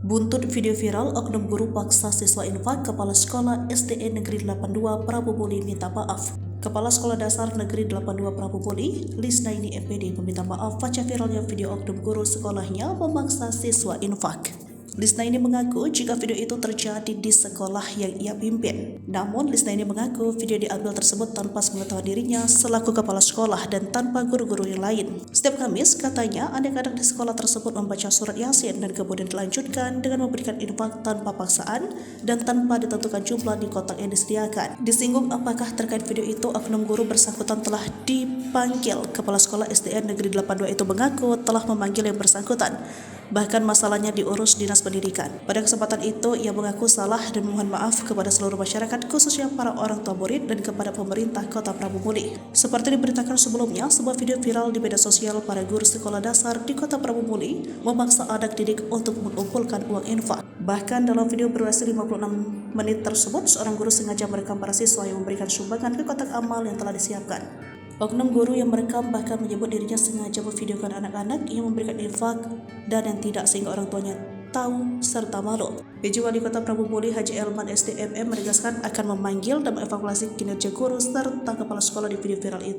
Buntut video viral, oknum guru paksa siswa infak, Kepala Sekolah SDN Negeri 82 Prabu Muli minta maaf. Kepala Sekolah Dasar Negeri 82 Prabu Muli, Lisnaini MPD, meminta maaf pasca viralnya video oknum guru sekolahnya memaksa siswa infak. Lisnaini mengaku jika video itu terjadi di sekolah yang ia pimpin. Namun Lisnaini mengaku video diambil tersebut tanpa sepengetahuan dirinya selaku kepala sekolah dan tanpa guru-guru yang lain. Setiap Kamis, katanya anak-anak di sekolah tersebut membaca surat Yasin dan kemudian dilanjutkan dengan memberikan infak tanpa paksaan dan tanpa ditentukan jumlah di kotak yang disediakan. Disinggung apakah terkait video itu oknum guru bersangkutan telah dipanggil. Kepala Sekolah SDN Negeri 82 itu mengaku telah memanggil yang bersangkutan. Bahkan masalahnya diurus Dinas Pendidikan. Pada kesempatan itu, ia mengaku salah dan memohon maaf kepada seluruh masyarakat, khususnya para orang tua murid dan kepada pemerintah Kota Prabu Muli. Seperti diberitakan sebelumnya, sebuah video viral di media sosial para guru sekolah dasar di Kota Prabu Muli memaksa anak didik untuk mengumpulkan uang infak. Bahkan dalam video berdurasi 56 menit tersebut, seorang guru sengaja merekam para siswa yang memberikan sumbangan ke kotak amal yang telah disiapkan. Oknum guru yang merekam bahkan menyebut dirinya sengaja memvideokan anak-anak yang memberikan infak dan yang tidak, sehingga orang tuanya tahu serta malu. PJ Wali Kota Prabu Muli Haji Elman SDMM menegaskan akan memanggil dan mengevaluasi kinerja guru serta kepala sekolah di video viral itu.